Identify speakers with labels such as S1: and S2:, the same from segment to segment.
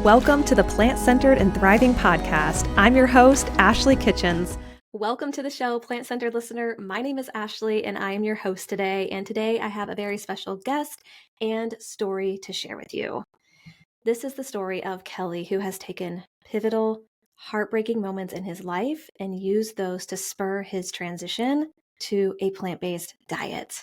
S1: Welcome to the Plant-Centered and Thriving podcast. I'm your host, Ashley Kitchens. Welcome to the show, Plant-Centered listener. My name is Ashley and I am your host today. And today I have a very special guest and story to share with you. This is the story of Kelley, who has taken pivotal, heartbreaking moments in his life and used those to spur his transition to a plant-based diet.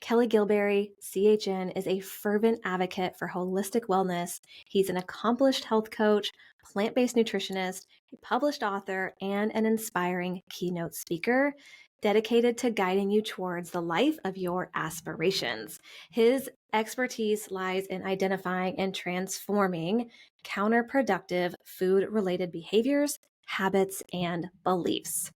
S1: Kelley Gilberry, CHN, is a fervent advocate for holistic wellness. He's an accomplished health coach, plant-based nutritionist, a published author, and an inspiring keynote speaker dedicated to guiding you towards the life of your aspirations. His expertise lies in identifying and transforming counterproductive food-related behaviors, habits, and beliefs.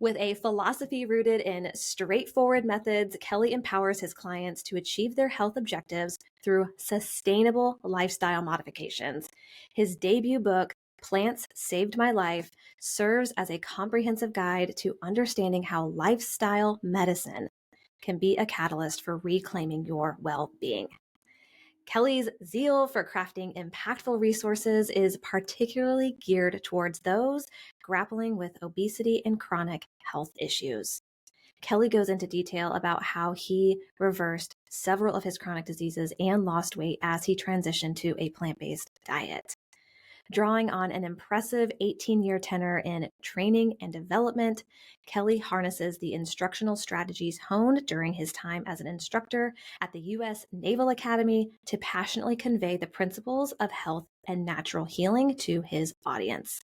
S1: With a philosophy rooted in straightforward methods, Kelley empowers his clients to achieve their health objectives through sustainable lifestyle modifications. His debut book, Plants Saved My Life, serves as a comprehensive guide to understanding how lifestyle medicine can be a catalyst for reclaiming your well-being. Kelley's zeal for crafting impactful resources is particularly geared towards those grappling with obesity and chronic health issues. Kelley goes into detail about how he reversed several of his chronic diseases and lost weight as he transitioned to a plant-based diet. Drawing on an impressive 18-year tenure in training and development, Kelley harnesses the instructional strategies honed during his time as an instructor at the U.S. Naval Academy to passionately convey the principles of health and natural healing to his audience.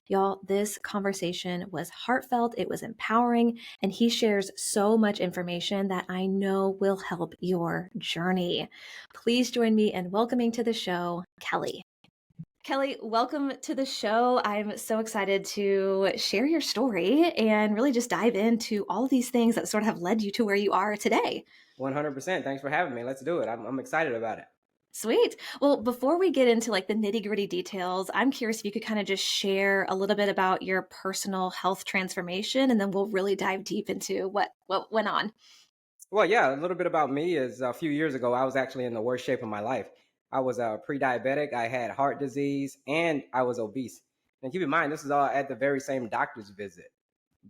S1: Y'all, this conversation was heartfelt, it was empowering, and he shares so much information that I know will help your journey. Please join me in welcoming to the show, Kelley. Kelley, welcome to the show. I'm so excited to share your story and really just dive into all of these things that sort of have led you to where you are today.
S2: 100%. Thanks for having me. Let's do it. I'm excited about it.
S1: Sweet. Well, before we get into like the nitty-gritty details, I'm curious if you could kind of just share a little bit about your personal health transformation, and then we'll really dive deep into what went on.
S2: Well, yeah, a little bit about me is a few years ago, I was actually in the worst shape of my life. I was pre-diabetic, I had heart disease, and I was obese. And keep in mind, this is all at the very same doctor's visit.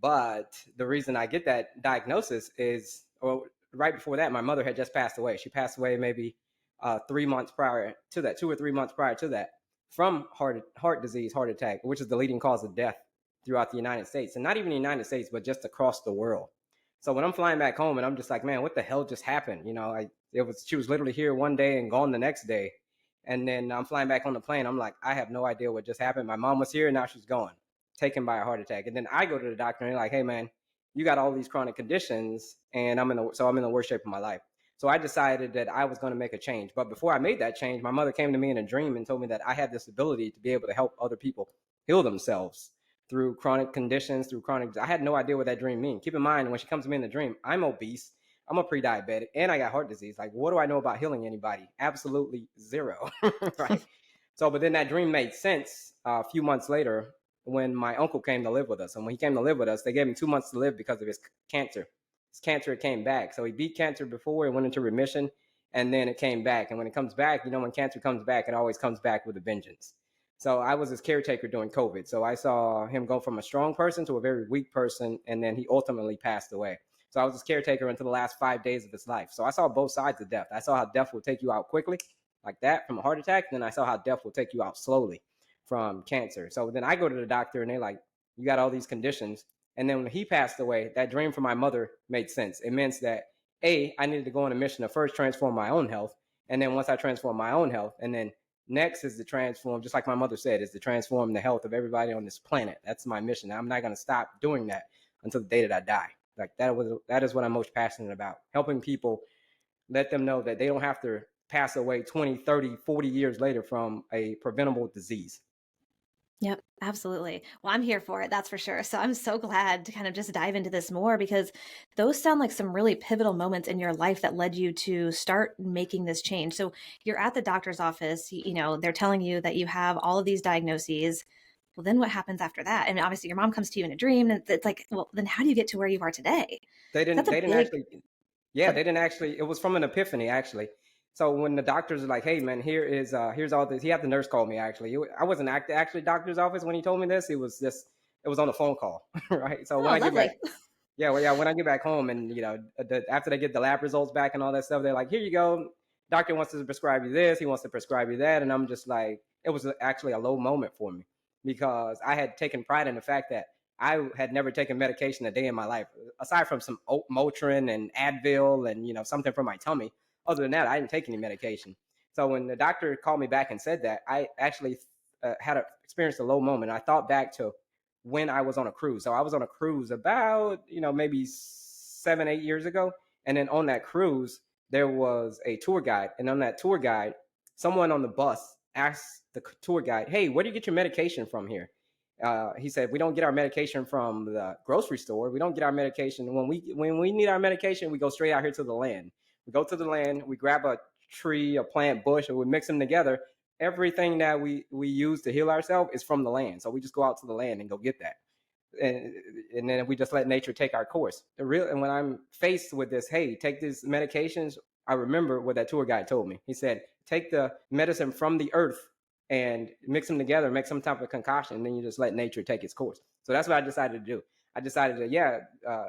S2: But the reason I get that diagnosis is, well, right before that, my mother had just passed away. She passed away maybe 3 months prior to that, 2 or 3 months prior to that, from heart disease, heart attack, which is the leading cause of death throughout the United States. And not even the United States, but just across the world. So when I'm flying back home and I'm just like, man, what the hell just happened? You know, she was literally here one day and gone the next day. And then I'm flying back on the plane. I'm like, I have no idea what just happened. My mom was here and now she's gone, taken by a heart attack. And then I go to the doctor and they're like, hey man, you got all these chronic conditions and I'm in the worst shape of my life. So I decided that I was going to make a change. But before I made that change, my mother came to me in a dream and told me that I had this ability to be able to help other people heal themselves through chronic conditions, I had no idea what that dream means. Keep in mind, when she comes to me in the dream, I'm obese, I'm a pre-diabetic, and I got heart disease. Like, what do I know about healing anybody? Absolutely zero, right? So, but then that dream made sense a few months later when my uncle came to live with us. And when he came to live with us, they gave him 2 months to live because of his cancer. His cancer came back. So he beat cancer before, it went into remission, and then it came back. And when it comes back, when cancer comes back, it always comes back with a vengeance. So I was his caretaker during COVID. So I saw him go from a strong person to a very weak person, and then he ultimately passed away. So I was his caretaker until the last 5 days of his life. So I saw both sides of death. I saw how death will take you out quickly, like that, from a heart attack. Then I saw how death will take you out slowly from cancer. So then I go to the doctor, and they're like, you got all these conditions. And then when he passed away, that dream for my mother made sense. It meant that, I needed to go on a mission to first transform my own health. And then once I transform my own health, and then next is to transform, just like my mother said, is to transform the health of everybody on this planet. That's my mission. I'm not going to stop doing that until the day that I die. Like that is what I'm most passionate about. Helping people, let them know that they don't have to pass away 20, 30, 40 years later from a preventable disease.
S1: Yep, absolutely. Well, I'm here for it. That's for sure. So I'm so glad to kind of just dive into this more because those sound like some really pivotal moments in your life that led you to start making this change. So you're at the doctor's office, they're telling you that you have all of these diagnoses. Well, then what happens after that? And obviously your mom comes to you in a dream and it's like, well, then how do you get to where you are today?
S2: They didn't actually, it was from an epiphany actually. So when the doctors are like, "Hey, man, here's all this," he had the nurse call me. Actually, I wasn't actually doctor's office when he told me this. It was on a phone call, right? So when
S1: Oh,
S2: I get back,
S1: lovely.
S2: yeah, well, yeah, when I get back home and after they get the lab results back and all that stuff, they're like, "Here you go, doctor wants to prescribe you this, he wants to prescribe you that," and I'm just like, it was actually a low moment for me because I had taken pride in the fact that I had never taken medication a day in my life, aside from some Motrin and Advil and something for my tummy. Other than that, I didn't take any medication. So when the doctor called me back and said that, I actually experienced a low moment. I thought back to when I was on a cruise. So I was on a cruise about, maybe 7, 8 years ago. And then on that cruise, there was a tour guide. And on that tour guide, someone on the bus asked the tour guide, "Hey, where do you get your medication from here?" He said, "We don't get our medication from the grocery store. We don't get our medication when we need our medication. We go straight out here to the land. We go to the land. We grab a tree, a plant, bush, and we mix them together. Everything that we use to heal ourselves is from the land. So we just go out to the land and go get that, and and then we just let nature take our course. And when I'm faced with this, hey, take these medications, I remember what that tour guide told me. He said, take the medicine from the earth and mix them together, make some type of concoction, and then you just let nature take its course. So that's what I decided to do. I decided that, yeah,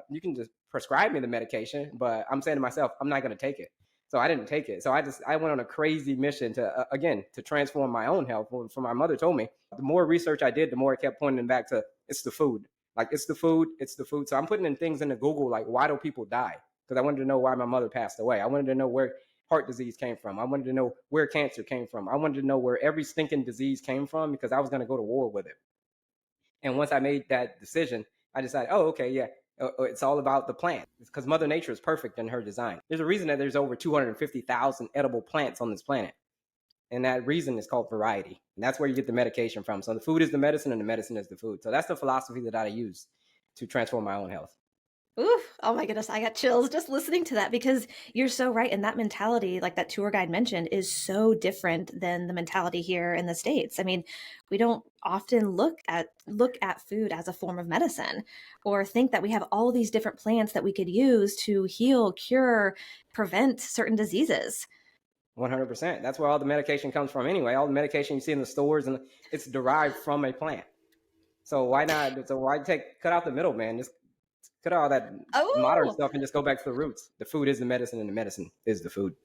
S2: you can just prescribe me the medication, but I'm saying to myself, I'm not going to take it. So I didn't take it. So I went on a crazy mission to again to transform my own health. For my mother told me, the more research I did, the more it kept pointing back to it's the food. Like it's the food, it's the food. So I'm putting in things into Google like, why do people die? Because I wanted to know why my mother passed away. I wanted to know where heart disease came from. I wanted to know where cancer came from. I wanted to know where every stinking disease came from because I was going to go to war with it. And once I made that decision, I decided, oh, okay, yeah, it's all about the plant because Mother Nature is perfect in her design. There's a reason that there's over 250,000 edible plants on this planet. And that reason is called variety. And that's where you get the medication from. So the food is the medicine and the medicine is the food. So that's the philosophy that I use to transform my own health.
S1: Oof. Oh my goodness, I got chills just listening to that because you're so right. And that mentality, like that tour guide mentioned, is so different than the mentality here in the States. I mean, we don't often look at food as a form of medicine or think that we have all these different plants that we could use to heal, cure, prevent certain diseases.
S2: 100%. That's where all the medication comes from anyway. All the medication you see in the stores, and it's derived from a plant. So why not? So why cut out the middleman? Just cut out all that modern
S1: Oh,
S2: stuff and just go back to the roots. The food is the medicine, and the medicine is the food.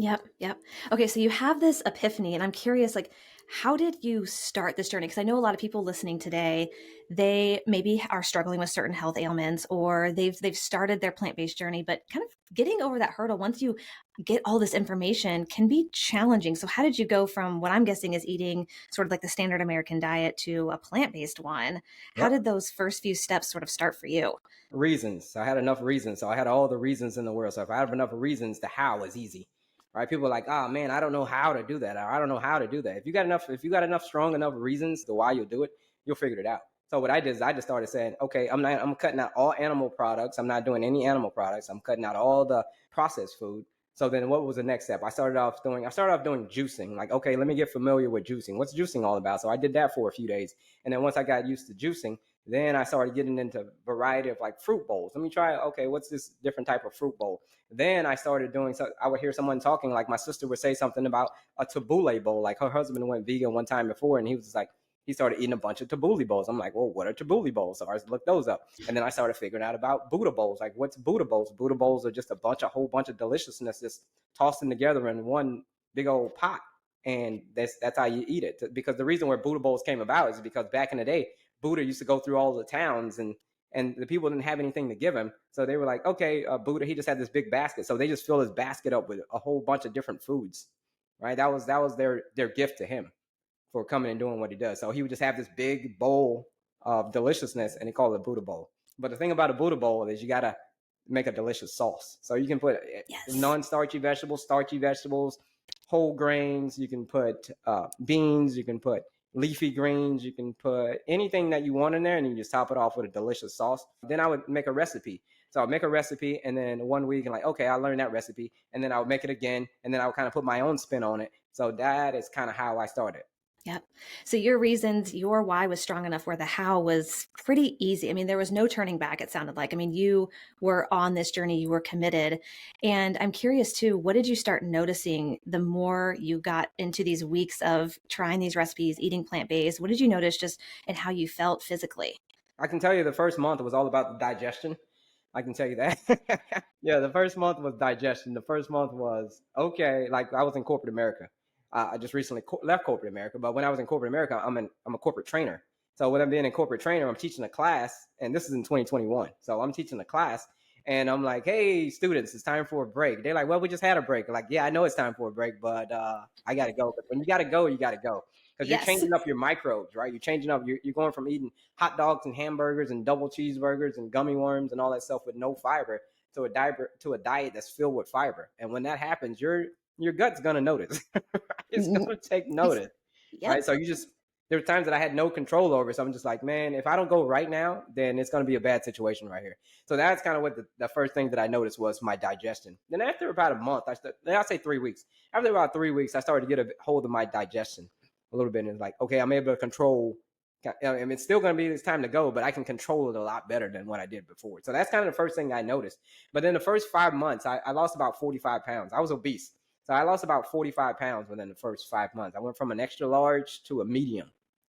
S1: yep, yep. Okay, so you have this epiphany, and I'm curious, like, how did you start this journey? Because I know a lot of people listening today, they maybe are struggling with certain health ailments, or they've started their plant-based journey, but kind of getting over that hurdle once you get all this information can be challenging. So how did you go from what I'm guessing is eating sort of like the standard American diet to a plant-based one? How
S2: Yep.
S1: did those first few steps sort of start for you?
S2: Reasons. I had enough reasons. So I had all the reasons in the world. So if I have enough reasons, the how is easy. Right? People are like, oh man, I don't know how to do that. Or I don't know how to do that. If you got enough strong enough reasons the why you'll do it, you'll figure it out. So what I did is I just started saying, okay, I'm cutting out all animal products. I'm not doing any animal products. I'm cutting out all the processed food. So then what was the next step? I started off doing juicing. Like, okay, let me get familiar with juicing. What's juicing all about? So I did that for a few days. And then once I got used to juicing, then I started getting into variety of like fruit bowls. Let me try, okay, what's this different type of fruit bowl? Then I started doing, so I would hear someone talking, like my sister would say something about a tabbouleh bowl. Like her husband went vegan one time before, and he was just like, he started eating a bunch of tabbouleh bowls. I'm like, well, what are tabbouleh bowls? So I looked those up. And then I started figuring out about Buddha bowls. Like, what's Buddha bowls? Buddha bowls are just a whole bunch of deliciousness just tossed in together in one big old pot. And that's how you eat it. Because the reason where Buddha bowls came about is because back in the day, Buddha used to go through all the towns, and the people didn't have anything to give him. So they were like, okay, Buddha, he just had this big basket. So they just fill his basket up with a whole bunch of different foods, right? That was their gift to him for coming and doing what he does. So he would just have this big bowl of deliciousness, and he called it a Buddha bowl. But the thing about a Buddha bowl is you got to make a delicious sauce. So you can put
S1: Yes.
S2: non-starchy vegetables, starchy vegetables, whole grains. You can put beans. You can put leafy greens. You can put anything that you want in there, and you just top it off with a delicious sauce. Then I would make a recipe. So I would make a recipe, and then 1 week, and like, okay, I learned that recipe, and then I would make it again, and then I would kind of put my own spin on it. So that is kind of how I started.
S1: Yep. So your reasons, your why was strong enough where the how was pretty easy. I mean, there was no turning back, it sounded like. I mean, you were on this journey, you were committed. And I'm curious too, what did you start noticing the more you got into these weeks of trying these recipes, eating plant-based? What did you notice just in how you felt physically?
S2: I can tell you the first month was all about the digestion. I can tell you that. Yeah, the first month was digestion. The first month was okay. Like I was in corporate America. I just recently left corporate America, but when I was in corporate America, I'm a corporate trainer. So when I'm being a corporate trainer, I'm teaching a class, and this is in 2021. So I'm teaching a class, and I'm like, "Hey, students, it's time for a break." They're like, "Well, we just had a break." I'm like, yeah, I know it's time for a break, but I got to go. But when you got to go, you got to go because you're
S1: Yes.
S2: changing up your microbes, right? You're changing up. You're going from eating hot dogs and hamburgers and double cheeseburgers and gummy worms and all that stuff with no fiber to a diet that's filled with fiber. And when that happens, your gut's gonna notice. It's
S1: Mhm.
S2: gonna take
S1: It's,
S2: notice, right?
S1: yep.
S2: So there are times that I had no control over. So I'm just like, man, if I don't go right now, then it's gonna be a bad situation right here. So that's kind of what the first thing that I noticed was my digestion. Then after about a month, I'll say 3 weeks. After about 3 weeks, I started to get a hold of my digestion a little bit. And it's like, okay, I'm able to control. I mean, it's still going to be this time to go, but I can control it a lot better than what I did before. So that's kind of the first thing I noticed. But in the first 5 months, I lost about 45 pounds. I was obese. So I lost about 45 pounds within the first 5 months. I went from an extra large to a medium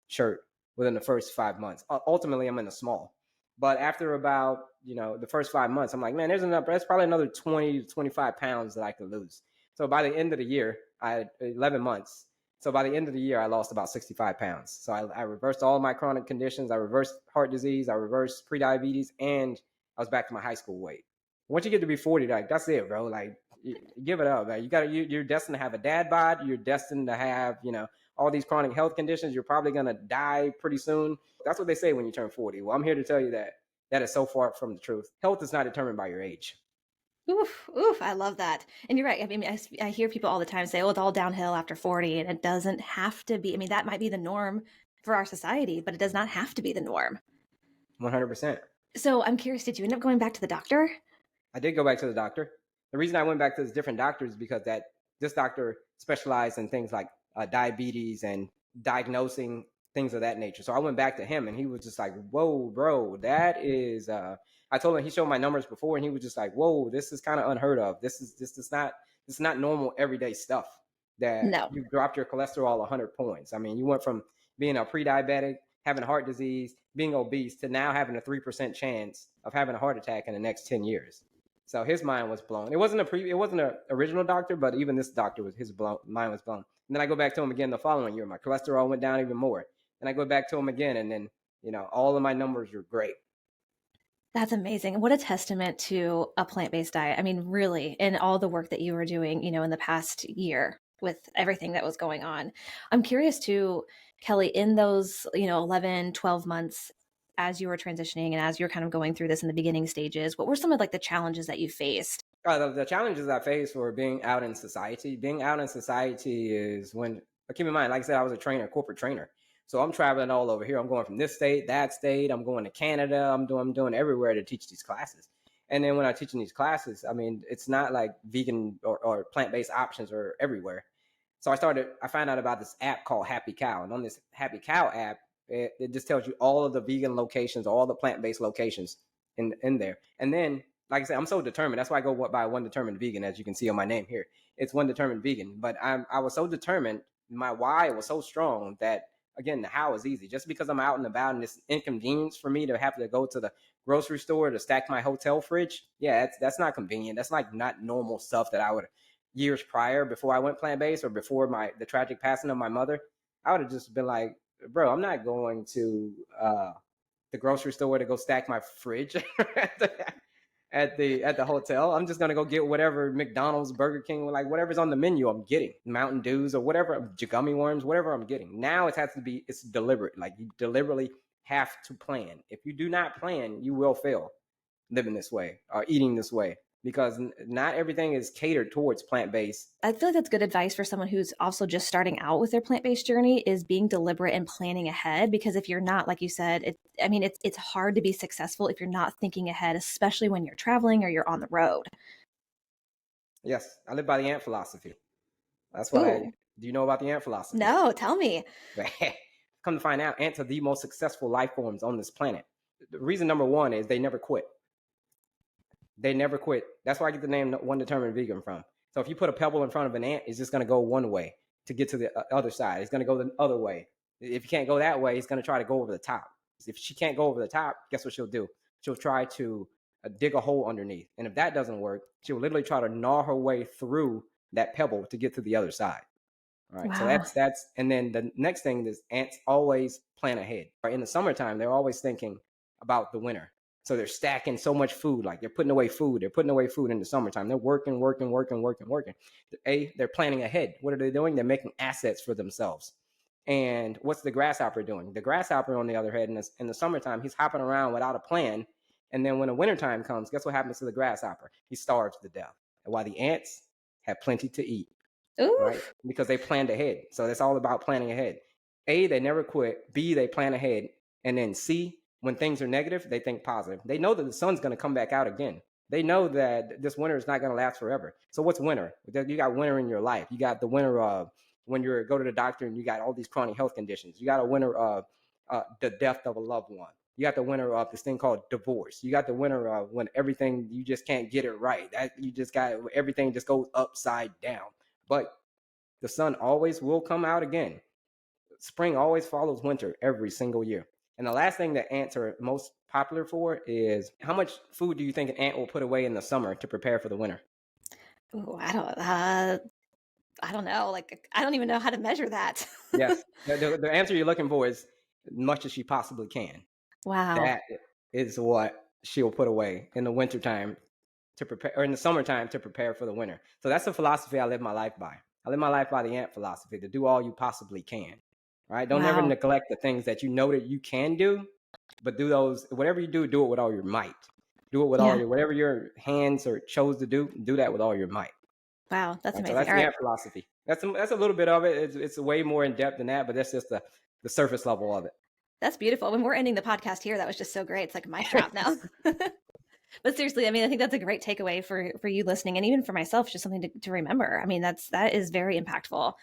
S2: shirt within the first 5 months. Ultimately, I'm in a small. But after about, the first 5 months, I'm like, man, that's probably another 20 to 25 pounds that I could lose. So by the end of the year, I had 11 months. So by the end of the year, I lost about 65 pounds. So I reversed all my chronic conditions. I reversed heart disease. I reversed prediabetes, and I was back to my high school weight. Once you get to be 40, like that's it, bro. Like give it up, man. You're destined to have a dad bod. You're destined to have, all these chronic health conditions. You're probably gonna die pretty soon. That's what they say when you turn 40. Well, I'm here to tell you that that is so far from the truth. Health is not determined by your age.
S1: Oof, oof, I love that. And you're right. I mean, I hear people all the time say, oh, it's all downhill after 40, and it doesn't have to be. I mean, that might be the norm for our society, but it does not have to be the norm.
S2: 100%.
S1: So I'm curious, did you end up going back to the doctor?
S2: I did go back to the doctor. The reason I went back to this different doctor is because this doctor specialized in things like diabetes and diagnosing things of that nature. So I went back to him, and he was just like, "Whoa, bro, that is." I told him he showed my numbers before, and he was just like, "Whoa, this is kind of unheard of. This is not normal everyday stuff. That
S1: No.
S2: you dropped your cholesterol 100 points. I mean, you went from being a pre-diabetic, having heart disease, being obese, to now having a 3% chance of having a heart attack in the next 10 years." So his mind was blown. It wasn't an original doctor, but even this doctor mind was blown. And then I go back to him again the following year. My cholesterol went down even more. And I go back to him again, and then all of my numbers are great.
S1: That's amazing. What a testament to a plant-based diet. I mean, really, and all the work that you were doing, in the past year with everything that was going on. I'm curious too, Kelley, in those, 11, 12 months as you were transitioning and as you're kind of going through this in the beginning stages, what were some of like the challenges that you faced?
S2: The challenges I face were being out in society. Being out in society is when, keep in mind, like I said, I was a trainer, corporate trainer. So I'm traveling all over here. I'm going from this state, that state. I'm going to Canada. I'm doing everywhere to teach these classes. And then when I'm teaching these classes, I mean, it's not like vegan or plant-based options are everywhere. So I found out about this app called Happy Cow. And on this Happy Cow app, it just tells you all of the vegan locations, all the plant-based locations in there. And then, like I said, I'm so determined. That's why I go by One Determined Vegan, as you can see on my name here. It's One Determined Vegan. But I was so determined. My why was so strong that, again, the how is easy. Just because I'm out and about and it's inconvenience for me to have to go to the grocery store to stack my hotel fridge, yeah, that's not convenient. That's like not normal stuff that I would years prior, before I went plant based or before the tragic passing of my mother. I would have just been like, bro, I'm not going to the grocery store to go stack my fridge at the hotel. I'm just gonna go get whatever McDonald's, Burger King, like whatever's on the menu. I'm getting Mountain Dews or whatever, gummy worms, whatever I'm getting. Now it has to be it's deliberate. Like you deliberately have to plan. If you do not plan, you will fail living this way or eating this way because not everything is catered towards plant based.
S1: I feel like that's good advice for someone who's also just starting out with their plant-based journey is being deliberate and planning ahead because if you're not, like you said, it's hard to be successful if you're not thinking ahead, especially when you're traveling or you're on the road.
S2: Yes, I live by the ant philosophy. That's what I
S1: Ooh.
S2: Do you know about the ant philosophy?
S1: No, tell me.
S2: Come to find out, ants are the most successful life forms on this planet. The reason number one is they never quit. They never quit. That's where I get the name One Determined Vegan from. So if you put a pebble in front of an ant, it's just going to go one way to get to the other side. It's going to go the other way. If you can't go that way, it's going to try to go over the top. If she can't go over the top, guess what she'll do? She'll try to dig a hole underneath. And if that doesn't work, she'll literally try to gnaw her way through that pebble to get to the other side. All right. So
S1: Wow.
S2: that's and then the next thing is ants always plan ahead. In the summertime, they're always thinking about the winter. So they're stacking so much food, like they're putting away food. They're putting away food in the summertime. They're working. They're planning ahead. What are they doing? They're making assets for themselves. And what's the grasshopper doing? The grasshopper, on the other hand, in the summertime, he's hopping around without a plan. And then when the wintertime comes, guess what happens to the grasshopper? He starves to death. And while the ants have plenty to eat.
S1: Ooh.
S2: Right? Because they planned ahead. So that's all about planning ahead. A, they never quit. B, they plan ahead. And then C, when things are negative, they think positive. They know that the sun's going to come back out again. They know that this winter is not going to last forever. So what's winter? You got winter in your life. You got the winter of when you go to the doctor and you got all these chronic health conditions. You got a winter of the death of a loved one. You got the winter of this thing called divorce. You got the winter of when everything, you just can't get it right. You just got everything just goes upside down. But the sun always will come out again. Spring always follows winter every single year. And the last thing that ants are most popular for is how much food do you think an ant will put away in the summer to prepare for the winter?
S1: Ooh, I don't know. Like, I don't even know how to measure that.
S2: Yes. The answer you're looking for is as much as she possibly can.
S1: Wow.
S2: That is what she'll put away in the wintertime to prepare, or in the summertime to prepare for the winter. So that's the philosophy I live my life by. I live my life by the ant philosophy, to do all you possibly can. Right? Don't ever neglect the things that you know that you can do, but do those, whatever you do it with all your might. Do it with all your, whatever your hands or chose to do that with all your might.
S1: Wow, that's amazing.
S2: So that's the ant philosophy. That's a little bit of it. It's way more in depth than that, but that's just the surface level of it.
S1: That's beautiful. When we're ending the podcast here, that was just so great. It's like a mic drop now. But seriously, I mean, I think that's a great takeaway for you listening, and even for myself, just something to remember. I mean, that is very impactful.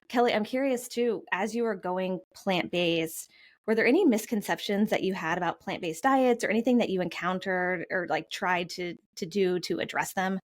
S1: Kelley, I'm curious too, as you were going plant-based, were there any misconceptions that you had about plant-based diets, or anything that you encountered or like tried to do to address them?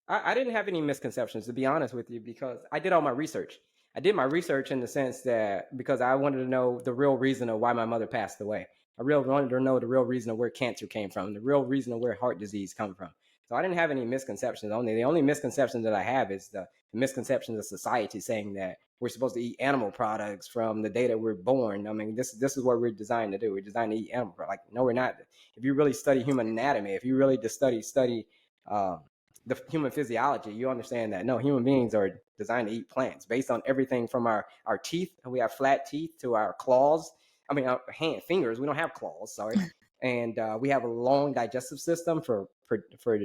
S2: I didn't have any misconceptions, to be honest with you, because I did all my research. I did my research in the sense that because I wanted to know the real reason of why my mother passed away. I really wanted to know the real reason of where cancer came from, the real reason of where heart disease come from. So I didn't have any misconceptions. The only misconception that I have is the misconceptions of society saying that we're supposed to eat animal products from the day that we're born. I mean, this is what we're designed to do. We're designed to eat animal products. Like, no, we're not. If you really study human anatomy, if you really just study the human physiology, you understand that no, human beings are designed to eat plants based on everything from our teeth. We have flat teeth to our claws. I mean, our fingers, we don't have claws, sorry. And we have a long digestive system for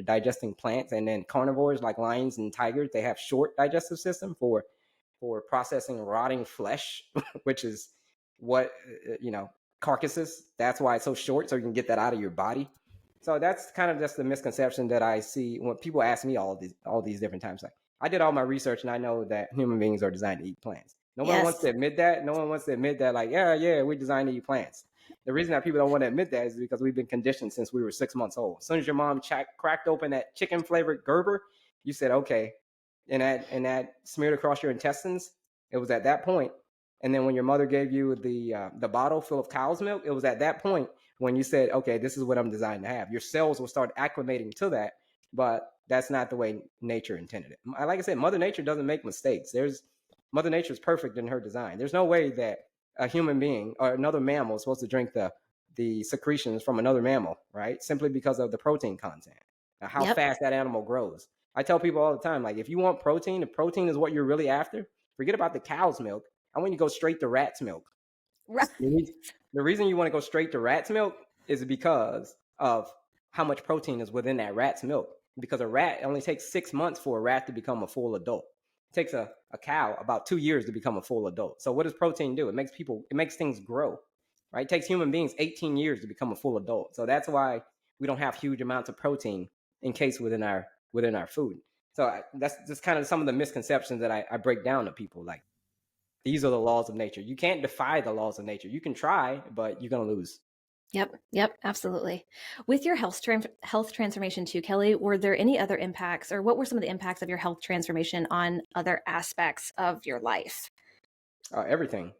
S2: digesting plants. And then carnivores like lions and tigers, they have short digestive system for processing rotting flesh, which is what, carcasses. That's why it's so short, so you can get that out of your body. So that's kind of just the misconception that I see when people ask me all these different times. Like, I did all my research and I know that human beings are designed to eat plants. No one wants to admit that. No one wants to admit that, like, yeah, we're designed to eat plants. The reason that people don't want to admit that is because we've been conditioned since we were 6 months old. As soon as your mom cracked open that chicken flavored Gerber, you said, okay. And that smeared across your intestines. It was at that point. And then when your mother gave you the bottle full of cow's milk, it was at that point when you said, okay, this is what I'm designed to have. Your cells will start acclimating to that, but that's not the way nature intended it. Like I said, Mother Nature doesn't make mistakes. Mother Nature is perfect in her design. There's no way that a human being or another mammal is supposed to drink the secretions from another mammal, right? Simply because of the protein content, how fast that animal grows. I tell people all the time, like, if you want protein, if protein is what you're really after, forget about the cow's milk. I want you to go straight to rat's milk. Right. The reason you want to go straight to rat's milk is because of how much protein is within that rat's milk. Because a rat, it only takes 6 months for a rat to become a full adult. It takes a cow about 2 years to become a full adult. So what does protein do? It makes things grow, right? It takes human beings 18 years to become a full adult. So that's why we don't have huge amounts of protein encased within our food. That's just kind of some of the misconceptions that I break down to people. Like, these are the laws of nature. You can't defy the laws of nature. You can try, but you're going to lose.
S1: Yep, absolutely. With your health transformation too, Kelley, were there any other impacts, or what were some of the impacts of your health transformation on other aspects of your life?
S2: Everything.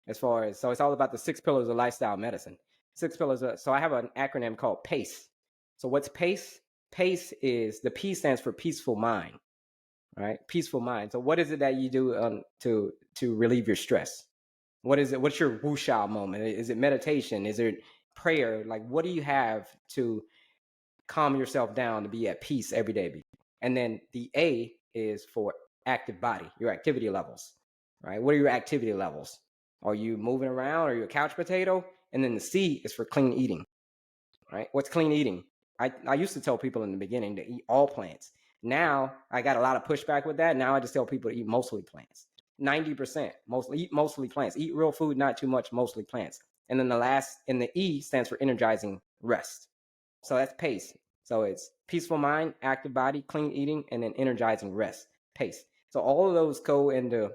S2: As far as, so it's all about the 6 pillars of lifestyle medicine. 6 pillars. So I have an acronym called PACE. So what's PACE? PACE is, the P stands for peaceful mind, right? Peaceful mind. So what is it that you do to relieve your stress? What is it? What's your wuxia moment? Is it meditation? Is it prayer? Like, what do you have to calm yourself down to be at peace every day? And then the A is for active body, your activity levels, right? What are your activity levels? Are you moving around? Are you a couch potato? And then the C is for clean eating, right? What's clean eating? I used to tell people in the beginning to eat all plants. Now I got a lot of pushback with that. Now I just tell people to eat mostly plants. 90% eat mostly plants. Eat real food, not too much, mostly plants. And then the last, and the E stands for energizing rest. So that's PACE. So it's peaceful mind, active body, clean eating, and then energizing rest. PACE. So all of those go into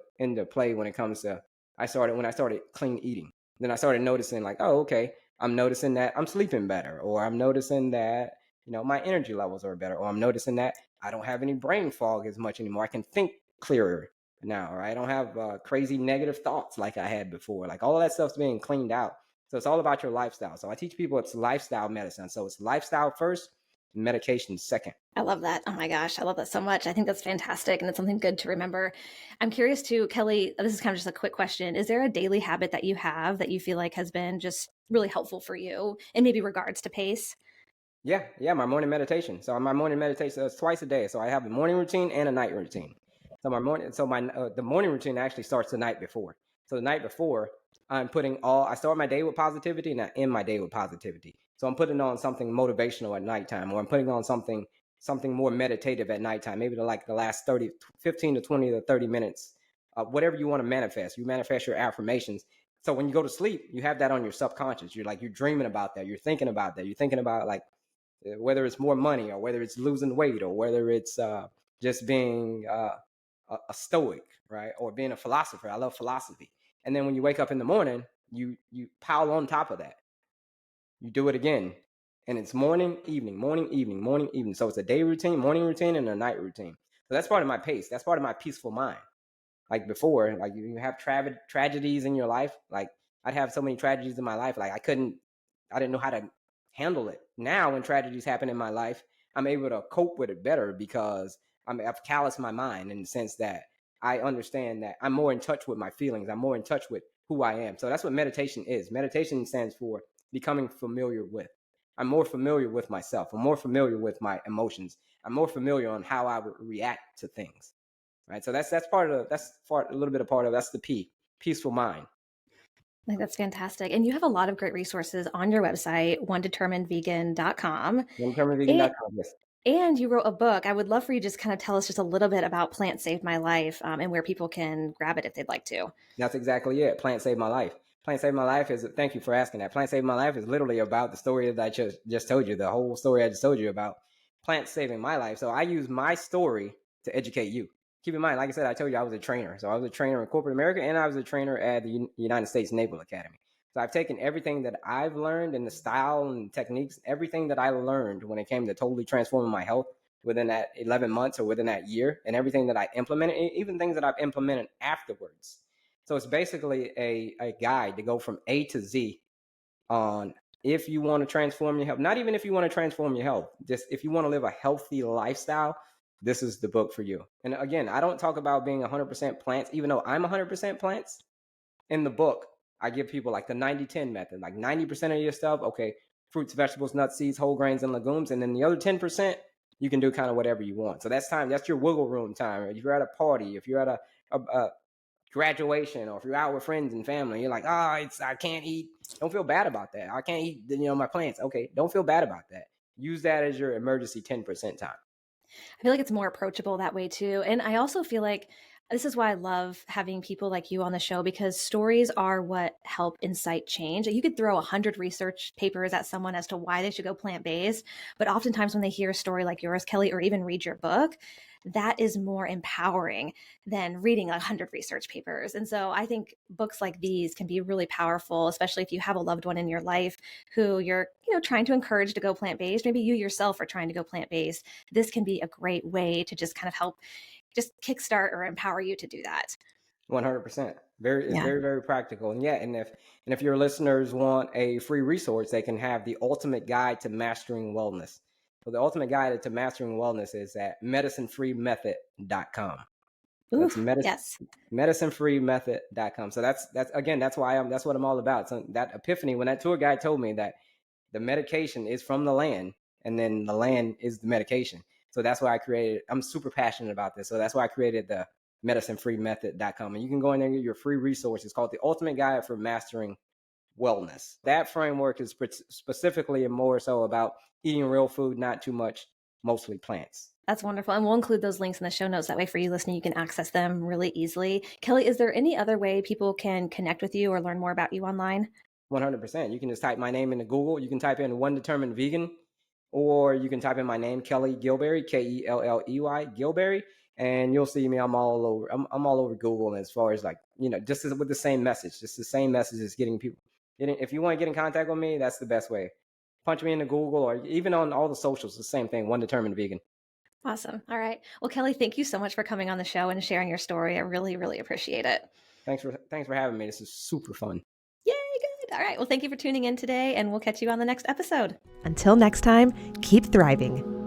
S2: play when it comes to when I started clean eating. Then I started noticing, like, oh, okay, I'm noticing that I'm sleeping better, or I'm noticing that, my energy levels are better, or I'm noticing that I don't have any brain fog as much anymore. I can think clearer now, or I don't have crazy negative thoughts like I had before. Like, all of that stuff's being cleaned out. So it's all about your lifestyle. So I teach people it's lifestyle medicine. So it's lifestyle first, medication second.
S1: I love that. Oh my gosh, I love that so much. I think that's fantastic, and it's something good to remember. I'm curious too, Kelley, this is kind of just a quick question. Is there a daily habit that you have that you feel like has been just really helpful for you in maybe regards to pace?
S2: Yeah, my morning meditation. So my morning meditation is twice a day. So I have a morning routine and a night routine. So the morning routine actually starts the night before. So the night before, I start my day with positivity and I end my day with positivity. So I'm putting on something motivational at nighttime, or I'm putting on something more meditative at nighttime, maybe the last 15 to 20 to 30 minutes, whatever you want to manifest. You manifest your affirmations. So when you go to sleep, you have that on your subconscious. You're dreaming about that. You're thinking about that. You're thinking about, like, whether it's more money, or whether it's losing weight, or whether it's just being a stoic, right? Or being a philosopher. I love philosophy. And then when you wake up in the morning, you pile on top of that. You do it again. And it's morning, evening, morning, evening, morning, evening. So it's a day routine, morning routine, and a night routine. So that's part of my pace. That's part of my peaceful mind. Like before, like, you have tragedies in your life. Like, I'd have so many tragedies in my life. Like, I didn't know how to handle it. Now, when tragedies happen in my life, I'm able to cope with it better because I've calloused my mind, in the sense that I understand that I'm more in touch with my feelings. I'm more in touch with who I am. So that's what meditation is. Meditation stands for becoming familiar with. I'm more familiar with myself. I'm more familiar with my emotions. I'm more familiar on how I would react to things. Right. So that's a little bit of part of, that's the P, peaceful mind.
S1: I think that's fantastic. And you have a lot of great resources on your website, onedeterminedvegan.com. And,
S2: OneDeterminedVegan.com. Yes.
S1: and you wrote a book. I would love for you to just kind of tell us just a little bit about Plant Saved My Life, and where people can grab it if they'd like to.
S2: That's exactly it. Plant Saved My Life. Plant Saved My Life is, thank you for asking that. Plant Saved My Life is literally about the story that I just told you, the whole story I just told you about plants saving my life. So I use my story to educate you. Keep in mind, like I said, I told you I was a trainer. So I was a trainer in corporate America, and I was a trainer at the United States Naval Academy. So I've taken everything that I've learned, and the style and techniques, everything that I learned when it came to totally transforming my health within that 11 months or within that year, and everything that I implemented, even things that I've implemented afterwards. So it's basically a guide to go from A to Z on, if you want to transform your health. Not even if you want to transform your health, just if you want to live a healthy lifestyle, this is the book for you. And again, I don't talk about being 100% plants, even though I'm 100% plants. In the book, I give people like the 90-10 method, like 90% of your stuff, okay, fruits, vegetables, nuts, seeds, whole grains, and legumes. And then the other 10%, you can do kind of whatever you want. So that's your wiggle room time. If you're at a party, if you're at a graduation, or if you're out with friends and family, you're like, I can't eat. Don't feel bad about that. I can't eat, my plants. Okay, don't feel bad about that. Use that as your emergency 10% time.
S1: I feel like it's more approachable that way too. And I also feel like this is why I love having people like you on the show, because stories are what help incite change. You could throw 100 research papers at someone as to why they should go plant-based, but oftentimes when they hear a story like yours, Kelley, or even read your book, that is more empowering than reading 100 research papers. And so I think books like these can be really powerful, especially if you have a loved one in your life who you're, trying to encourage to go plant-based. Maybe you yourself are trying to go plant-based. This can be a great way to just kind of help just kickstart or empower you to do that.
S2: 100%. It's
S1: Yeah.
S2: very, very practical. And yeah, and if your listeners want a free resource, they can have the ultimate guide to mastering wellness. So the ultimate guide to mastering wellness is at medicinefreemethod.com.
S1: Ooh,
S2: That's
S1: yes.
S2: medicinefreemethod.com. So that's why that's what I'm all about. So that epiphany, when that tour guide told me that the medication is from the land and then the land is the medication. So that's why I'm super passionate about this. So that's why I created the medicinefreemethod.com. And you can go in there and get your free resource. It's called the Ultimate Guide for Mastering Wellness. That framework is specifically and more so about eating real food, not too much, mostly plants.
S1: That's wonderful. And we'll include those links in the show notes. That way for you listening, you can access them really easily. Kelley, is there any other way people can connect with you or learn more about you online?
S2: 100%. You can just type my name into Google. You can type in One Determined Vegan, or you can type in my name, Kelley Gilberry, Kelley Gilberry, and you'll see me. I'm all over. I'm all over Google. And as far as just with the same message, just the same message is getting people. If you want to get in contact with me, that's the best way. Punch me into Google, or even on all the socials, the same thing. One Determined Vegan.
S1: Awesome. All right. Well, Kelley, thank you so much for coming on the show and sharing your story. I really, really appreciate it.
S2: Thanks for having me. This is super fun.
S1: Yay, good. All right. Well, thank you for tuning in today, and we'll catch you on the next episode.
S3: Until next time, keep thriving.